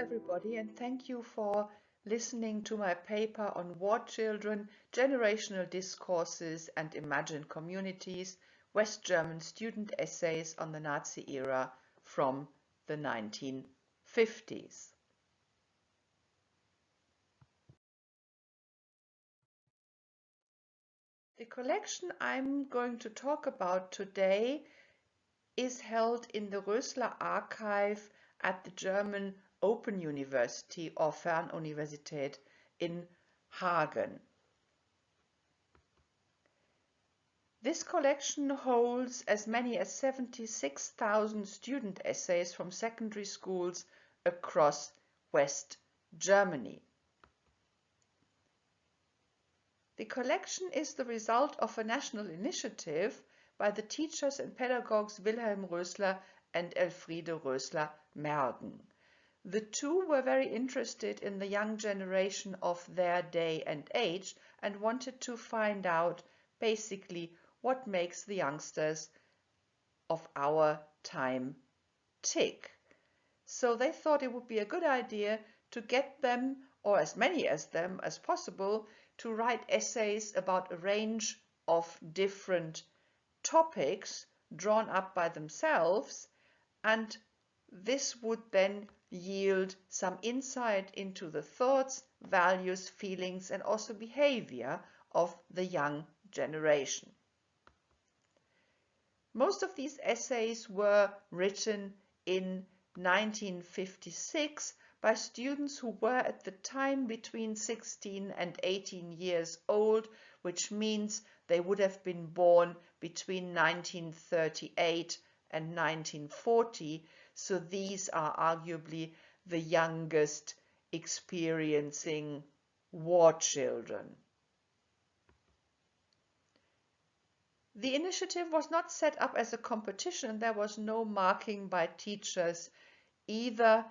everybody, and thank you for listening to my paper on War Children, Generational Discourses and Imagined Communities, West German Student Essays on the Nazi Era from the 1950s. The collection I'm going to talk about today is held in the Roeßler Archive at the German Open University or Fernuniversität in Hagen. This collection holds as many as 76,000 student essays from secondary schools across West Germany. The collection is the result of a national initiative by the teachers and pedagogues Wilhelm Roeßler and Elfriede Roeßler-Mergen. The two were very interested in the young generation of their day and age and wanted to find out basically what makes the youngsters of our time tick. So they thought it would be a good idea to get them, or as many of them as possible, to write essays about a range of different topics drawn up by themselves, and this would then yield some insight into the thoughts, values, feelings, and also behavior of the young generation. Most of these essays were written in 1956 by students who were at the time between 16 and 18 years old, which means they would have been born between 1938 and 1940, so these are arguably the youngest experiencing war children. The initiative was not set up as a competition. There was no marking by teachers either.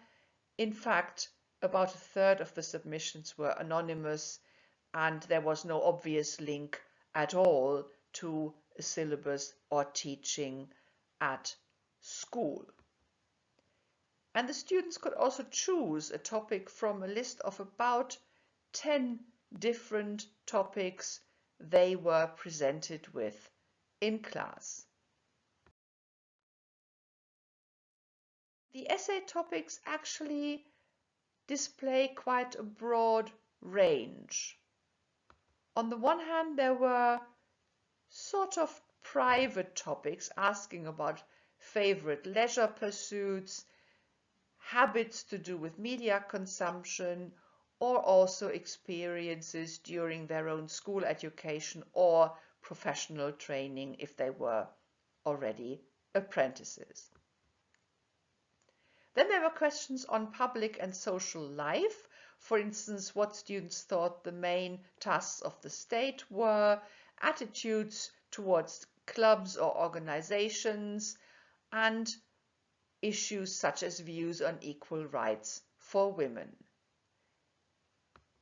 In fact, about a third of the submissions were anonymous, and there was no obvious link at all to a syllabus or teaching at school. And the students could also choose a topic from a list of about 10 different topics they were presented with in class. The essay topics actually display quite a broad range. On the one hand, there were sort of private topics asking about favorite leisure pursuits, habits to do with media consumption, or also experiences during their own school education or professional training if they were already apprentices. Then there were questions on public and social life. For instance, what students thought the main tasks of the state were, attitudes towards clubs or organizations, and issues such as views on equal rights for women.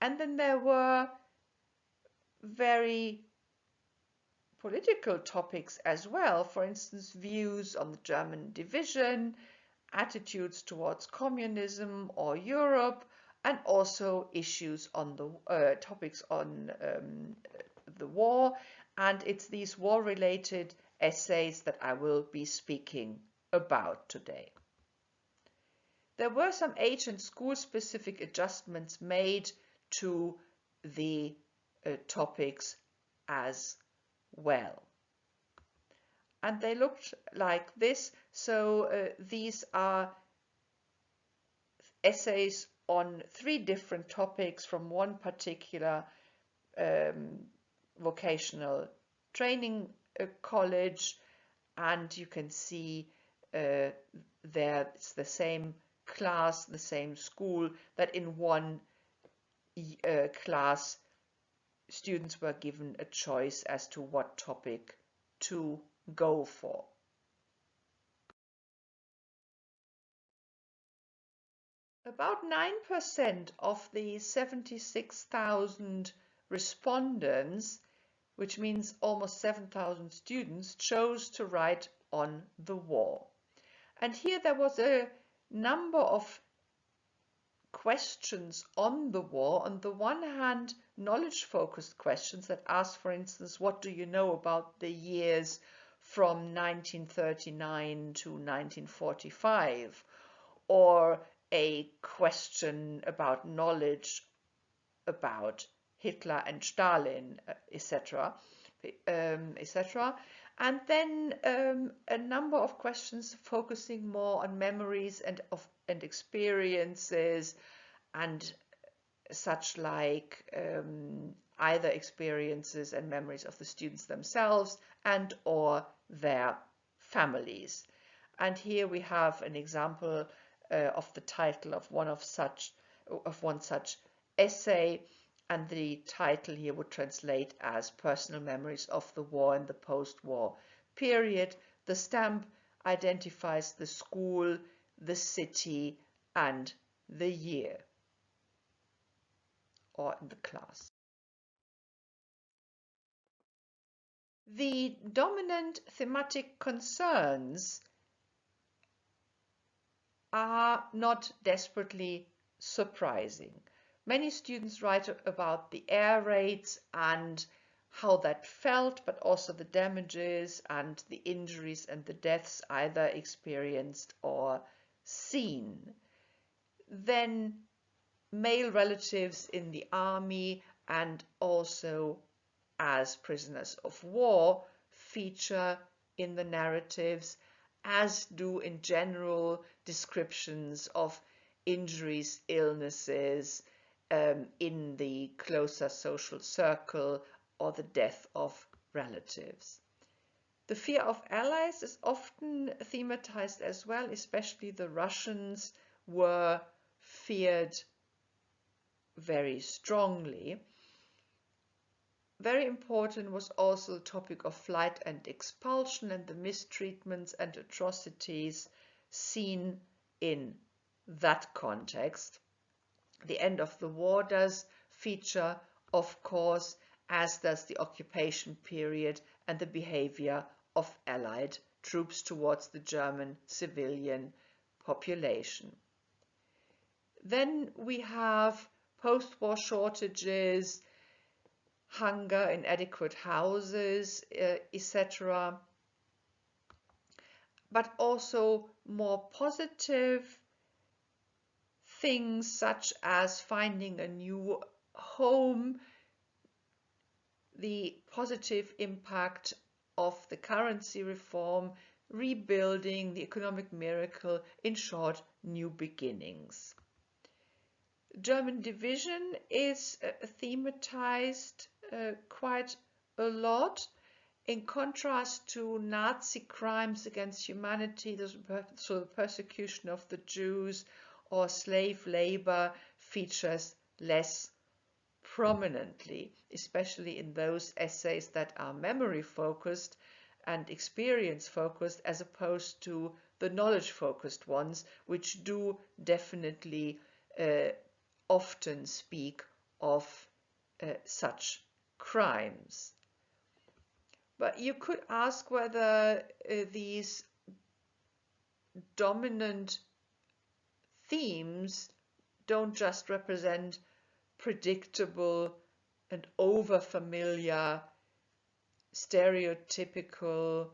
And then there were very political topics as well. For instance, views on the German division, attitudes towards communism or Europe, and also issues on the topics on the war. And it's these war-related essays that I will be speaking about today. There were some age and school-specific adjustments made to the topics as well. And they looked like this. So these are essays on 3 different topics from one particular vocational training college, and you can see there it's the same class, the same school, that in one class students were given a choice as to what topic to go for. About 9% of the 76,000 respondents, which means almost 7,000 students, chose to write on the war. And here there was a number of questions on the war. On the one hand, knowledge-focused questions that ask, for instance, what do you know about the years from 1939 to 1945? Or a question about knowledge about Hitler and Stalin, etc., etc. And then a number of questions focusing more on memories and experiences and such like either experiences and memories of the students themselves and or their families. And here we have an example of the title of one such essay, and the title here would translate as Personal Memories of the War and the Post-War Period. The stamp identifies the school, the city, and the year, or the class. The dominant thematic concerns are not desperately surprising. Many students write about the air raids and how that felt, but also the damages and the injuries and the deaths either experienced or seen. Then male relatives in the army and also as prisoners of war feature in the narratives, as do in general descriptions of injuries, illnesses, in the closer social circle or the death of relatives. The fear of allies is often thematized as well, especially the Russians were feared very strongly. Very important was also the topic of flight and expulsion and the mistreatments and atrocities seen in that context. The end of the war does feature, of course, as does the occupation period and the behavior of Allied troops towards the German civilian population. Then we have post-war shortages, hunger, inadequate houses, etc. But also more positive things such as finding a new home, the positive impact of the currency reform, rebuilding, the economic miracle, in short, new beginnings. German division is thematized quite a lot. In contrast to Nazi crimes against humanity, so the persecution of the Jews or slave labor features less prominently, especially in those essays that are memory focused and experience focused, as opposed to the knowledge focused ones, which do definitely often speak of such crimes. But you could ask whether these dominant themes don't just represent predictable and over-familiar, stereotypical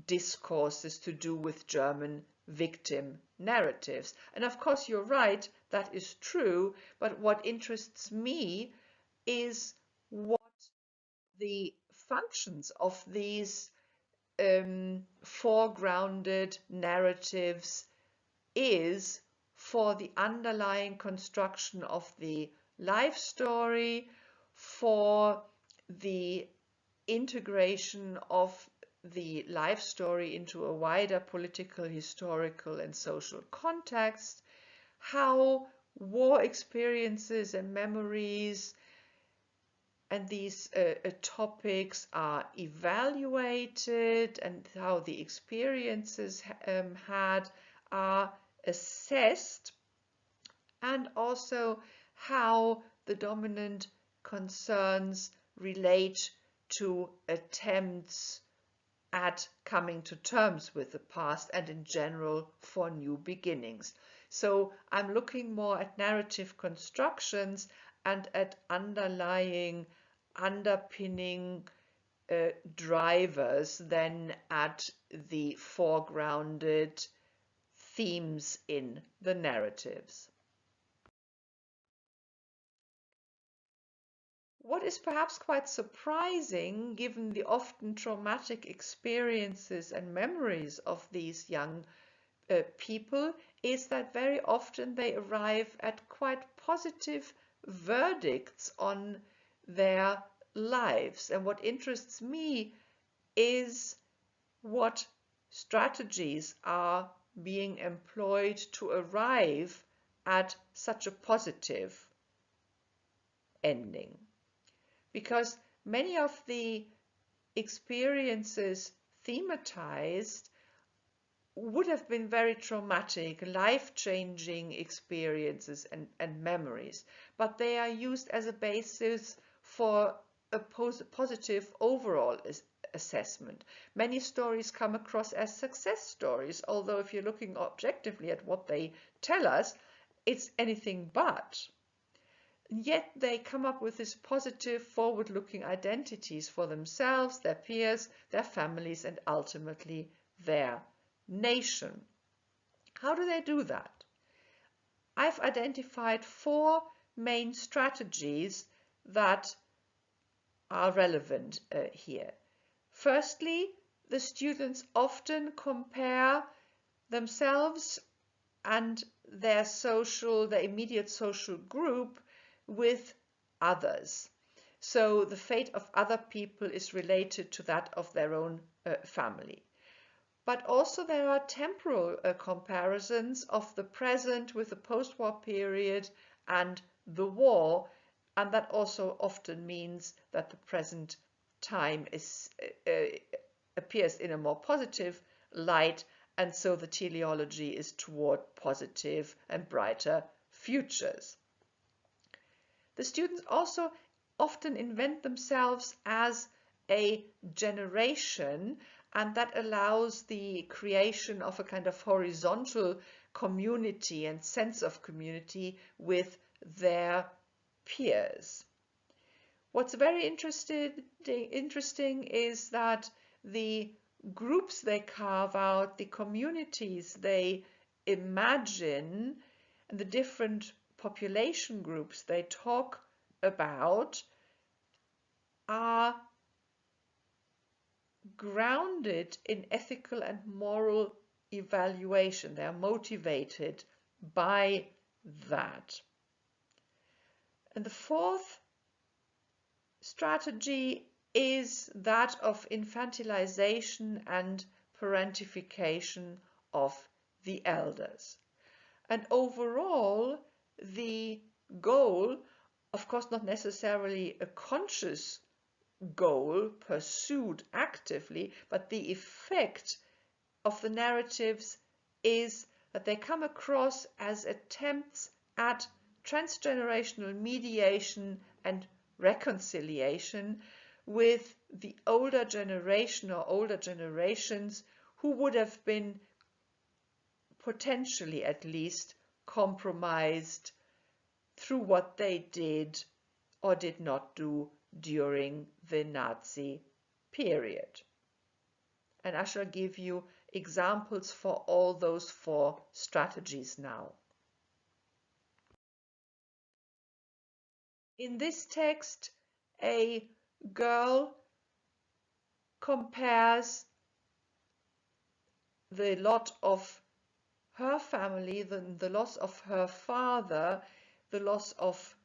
discourses to do with German victim narratives. And of course, you're right, that is true, but what interests me is what the functions of these foregrounded narratives is for the underlying construction of the life story, for the integration of the life story into a wider political, historical, and social context, how war experiences and memories and these topics are evaluated, and how the experiences had are assessed, and also how the dominant concerns relate to attempts at coming to terms with the past and in general for new beginnings. So I'm looking more at narrative constructions and at underlying, underpinning drivers than at the foregrounded themes in the narratives. What is perhaps quite surprising, given the often traumatic experiences and memories of these young people, is that very often they arrive at quite positive verdicts on their lives. And what interests me is what strategies are being employed to arrive at such a positive ending. Because many of the experiences thematized would have been very traumatic, life-changing experiences and memories, but they are used as a basis for a positive overall assessment. Many stories come across as success stories, although if you're looking objectively at what they tell us, it's anything but. And yet they come up with these positive, forward-looking identities for themselves, their peers, their families, and ultimately their nation. How do they do that? I've identified 4 main strategies that are relevant here. Firstly, the students often compare themselves and their immediate social group with others. So the fate of other people is related to that of their own family. But also there are temporal comparisons of the present with the post-war period and the war, and that also often means that the present time appears in a more positive light, and so the teleology is toward positive and brighter futures. The students also often invent themselves as a generation, and that allows the creation of a kind of horizontal community and sense of community with their peers. What's very interesting is that the groups they carve out, the communities they imagine, and the different population groups they talk about are grounded in ethical and moral evaluation. They are motivated by that. And the 4th strategy is that of infantilization and parentification of the elders. And overall, the goal, of course not necessarily a conscious goal pursued actively, but the effect of the narratives is that they come across as attempts at transgenerational mediation and reconciliation with the older generation or older generations who would have been potentially at least compromised through what they did or did not do during the Nazi period. And I shall give you examples for all those 4 strategies now. In this text, a girl compares the lot of her family, the loss of her father, the loss of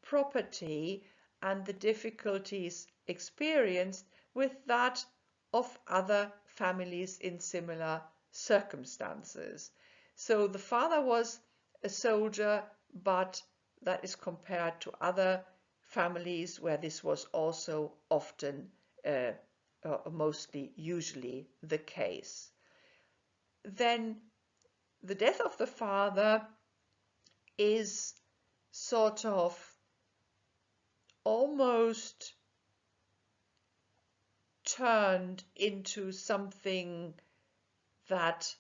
property, and the difficulties experienced with that of other families in similar circumstances. So the father was a soldier, but that is compared to other families where this was also often, mostly, usually the case. Then the death of the father is sort of almost turned into something that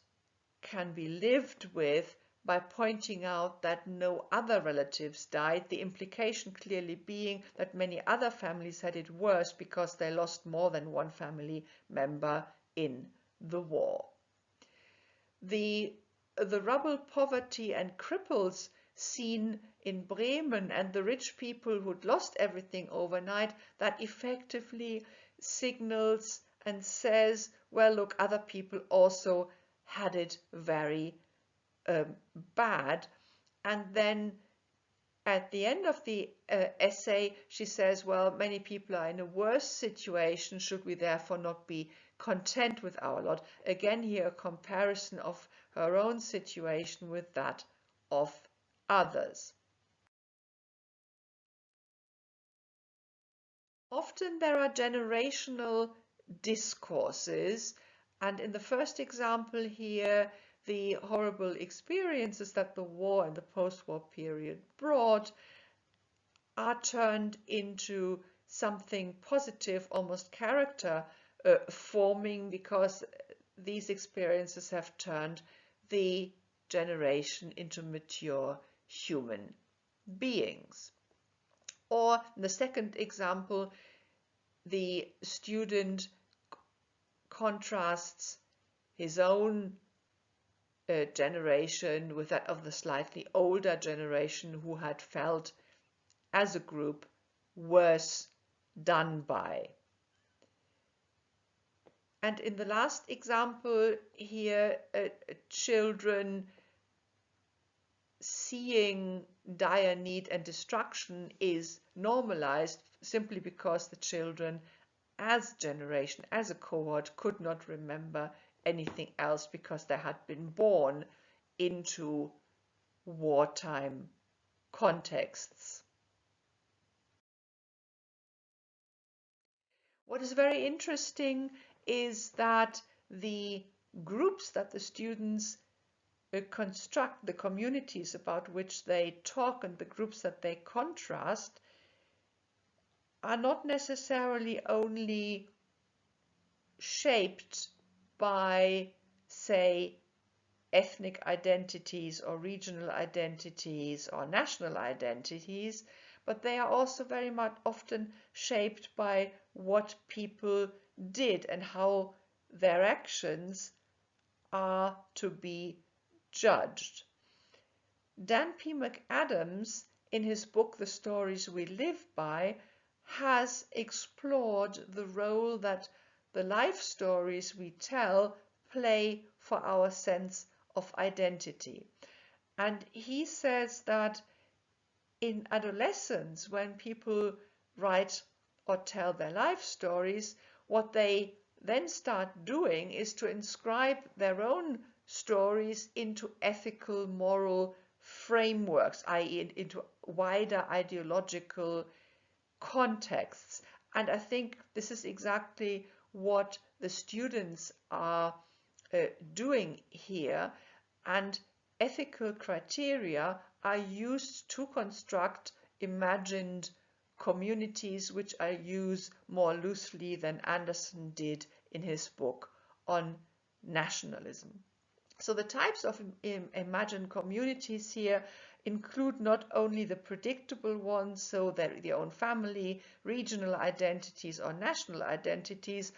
can be lived with by pointing out that no other relatives died, the implication clearly being that many other families had it worse because they lost more than one family member in the war. The rubble, poverty and cripples seen in Bremen and the rich people who'd lost everything overnight, that effectively signals and says, well, look, other people also had it very bad. And then at the end of the essay, she says, well, many people are in a worse situation. Should we therefore not be content with our lot? Again, here a comparison of her own situation with that of others. Often there are generational discourses, and in the first example here, the horrible experiences that the war and the post-war period brought are turned into something positive, almost character forming, because these experiences have turned the generation into mature human beings. Or in the second example, the student contrasts his own generation with that of the slightly older generation who had felt as a group worse done by. And in the last example here, children seeing dire need and destruction is normalized simply because the children as generation, as a cohort, could not remember anything else because they had been born into wartime contexts. What is very interesting is that the groups that the students construct, the communities about which they talk and the groups that they contrast, are not necessarily only shaped by, say, ethnic identities or regional identities or national identities, but they are also very much often shaped by what people did and how their actions are to be judged. Dan P. McAdams, in his book The Stories We Live By, has explored the role that the life stories we tell play for our sense of identity. And he says that in adolescence, when people write or tell their life stories, what they then start doing is to inscribe their own stories into ethical, moral frameworks, i.e. into wider ideological contexts. And I think this is exactly what the students are doing here, and ethical criteria are used to construct imagined communities, which I use more loosely than Anderson did in his book on nationalism. So the types of imagined communities here include not only the predictable ones, so their own family, regional identities or national identities,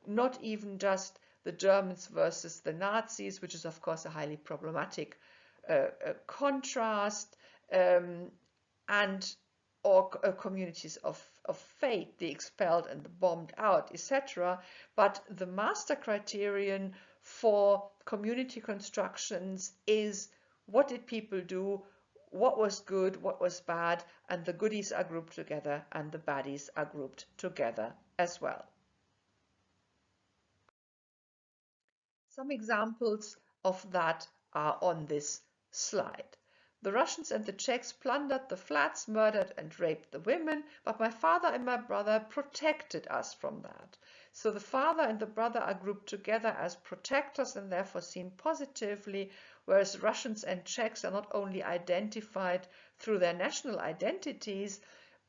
not even just the Germans versus the Nazis, which is of course a highly problematic contrast, and or communities of fate, the expelled and the bombed out, etc. But the master criterion for community constructions is: what did people do, what was good, what was bad, and the goodies are grouped together and the baddies are grouped together as well. Some examples of that are on this slide. The Russians and the Czechs plundered the flats, murdered and raped the women, but my father and my brother protected us from that. So the father and the brother are grouped together as protectors and therefore seen positively, whereas Russians and Czechs are not only identified through their national identities,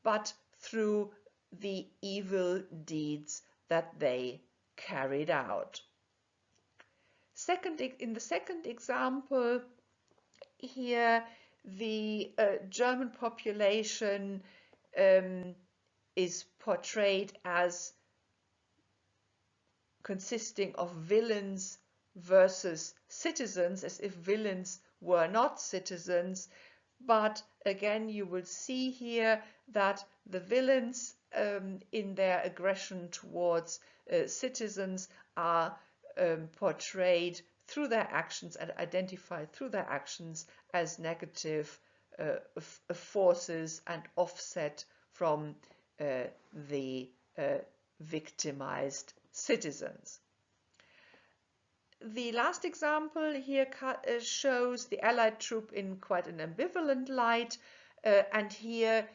but through the evil deeds that they carried out. In the second example here, the German population is portrayed as consisting of villains versus citizens, as if villains were not citizens. But again, you will see here that the villains in their aggression towards citizens are portrayed through their actions and identified through their actions as negative forces and offset from the victimized citizens. The last example here shows the Allied troop in quite an ambivalent light, and here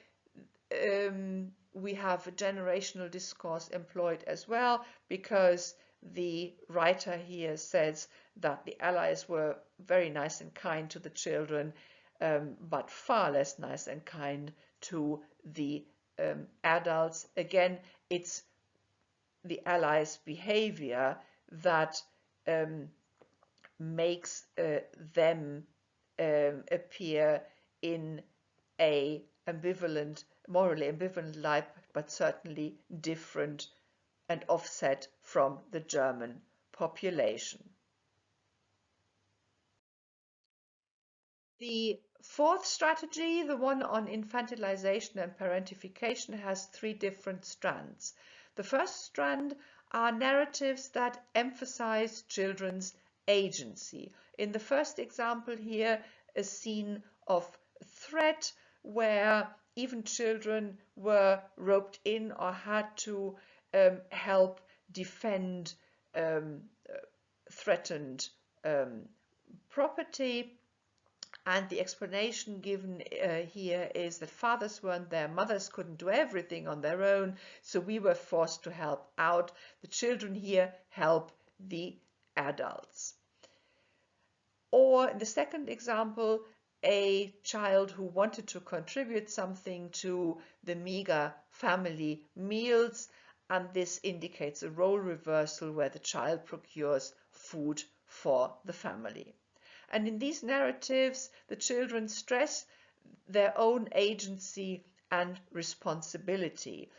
we have a generational discourse employed as well, because the writer here says that the Allies were very nice and kind to the children, but far less nice and kind to the adults. Again, it's the Allies' behavior that makes them appear in a morally ambivalent light, but certainly different and offset from the German population. The fourth strategy, the one on infantilization and parentification, has three different strands. The first strand are narratives that emphasize children's agency. In the first example here, a scene of threat where even children were roped in or had to help defend threatened property. And the explanation given here is that fathers weren't there, mothers couldn't do everything on their own, so we were forced to help out. The children here help the adults. Or in the second example, a child who wanted to contribute something to the meager family meals, and this indicates a role reversal where the child procures food for the family. And in these narratives, the children stress their own agency and responsibility.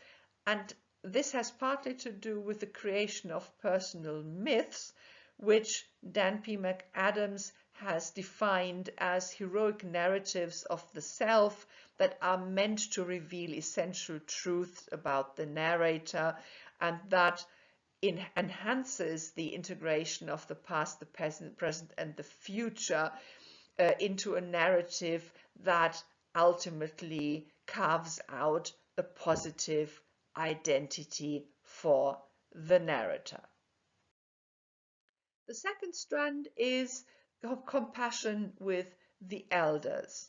And this has partly to do with the creation of personal myths, which Dan P. McAdams has defined as heroic narratives of the self that are meant to reveal essential truths about the narrator, and that enhances the integration of the past, the present, and the future into a narrative that ultimately carves out a positive identity for the narrator. The second strand is compassion with the elders.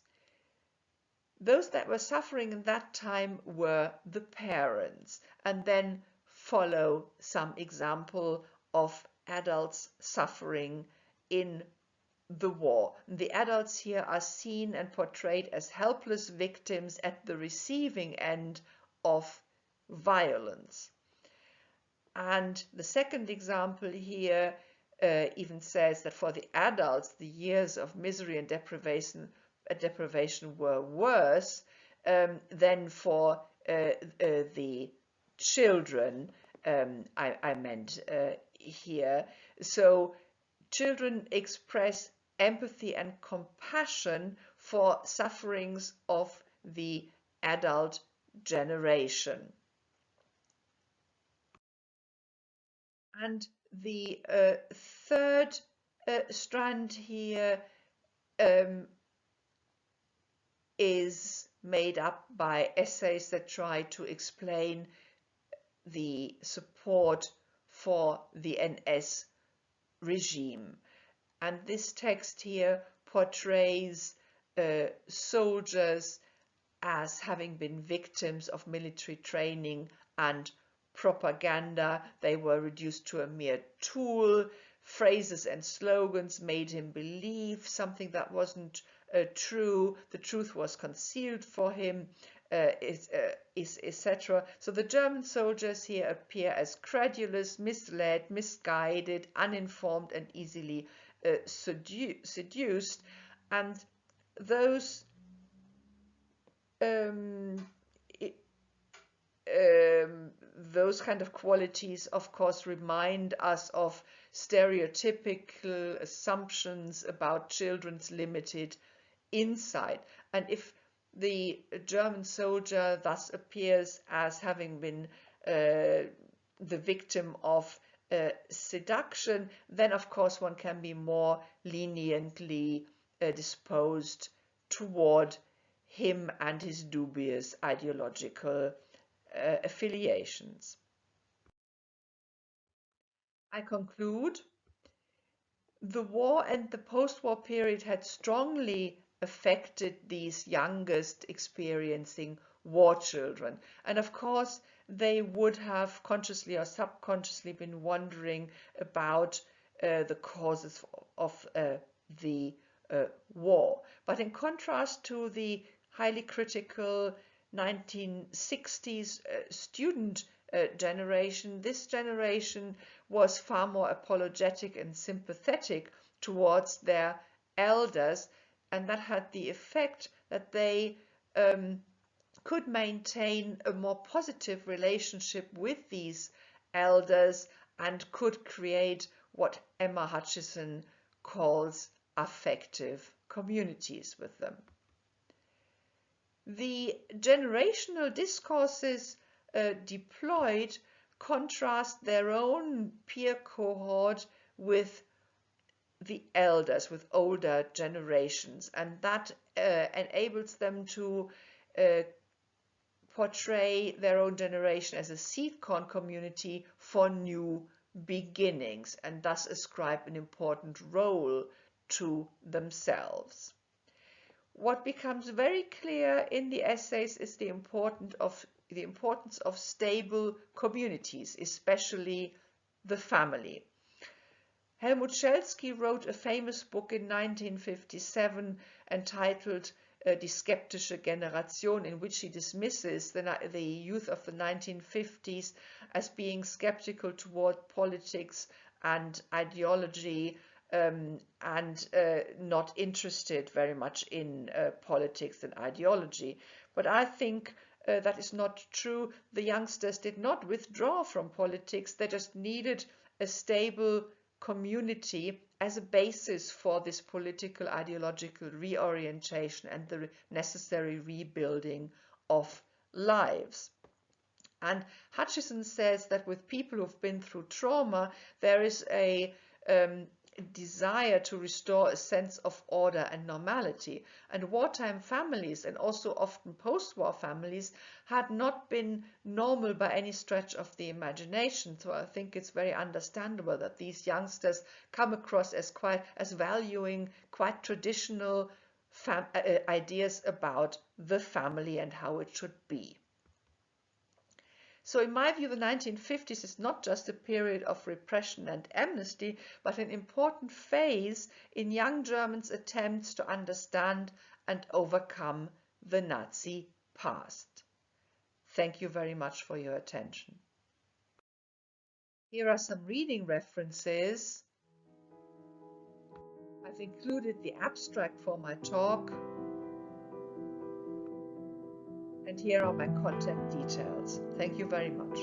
Those that were suffering in that time were the parents, and then follow some example of adults suffering in the war. The adults here are seen and portrayed as helpless victims at the receiving end of violence. And the second example here even says that for the adults, the years of misery and deprivation were worse than for the children, I meant here. So children express empathy and compassion for sufferings of the adult generation. And the third strand here is made up by essays that try to explain the support for the NS regime. And this text here portrays soldiers as having been victims of military training and propaganda. They were reduced to a mere tool. Phrases and slogans made him believe something that wasn't true. The truth was concealed for him. etc. So the German soldiers here appear as credulous, misled, misguided, uninformed, and easily seduced, and those those kind of qualities, of course, remind us of stereotypical assumptions about children's limited insight. And if the German soldier thus appears as having been the victim of seduction, then of course one can be more leniently disposed toward him and his dubious ideological affiliations. I conclude, the war and the post-war period had strongly affected these youngest experiencing war children. And of course, they would have consciously or subconsciously been wondering about the causes of the war. But in contrast to the highly critical 1960s student generation, this generation was far more apologetic and sympathetic towards their elders, and that had the effect that they could maintain a more positive relationship with these elders and could create what Emma Hutchison calls affective communities with them. The generational discourses deployed contrast their own peer cohort with the elders, with older generations, and that enables them to portray their own generation as a seed corn community for new beginnings, and thus ascribe an important role to themselves. What becomes very clear in the essays is the importance of stable communities, especially the family. Helmut Schelsky wrote a famous book in 1957 entitled Die skeptische Generation, in which he dismisses the youth of the 1950s as being skeptical toward politics and ideology, and not interested very much in politics and ideology. But I think that is not true. The youngsters did not withdraw from politics. They just needed a stable community as a basis for this political ideological reorientation and the necessary rebuilding of lives. And Hutchison says that with people who've been through trauma, there is a desire to restore a sense of order and normality. And wartime families, and also often post-war families, had not been normal by any stretch of the imagination. So I think it's very understandable that these youngsters come across as valuing quite traditional ideas about the family and how it should be. So in my view, the 1950s is not just a period of repression and amnesty, but an important phase in young Germans' attempts to understand and overcome the Nazi past. Thank you very much for your attention. Here are some reading references. I've included the abstract for my talk. And here are my contact details. Thank you very much.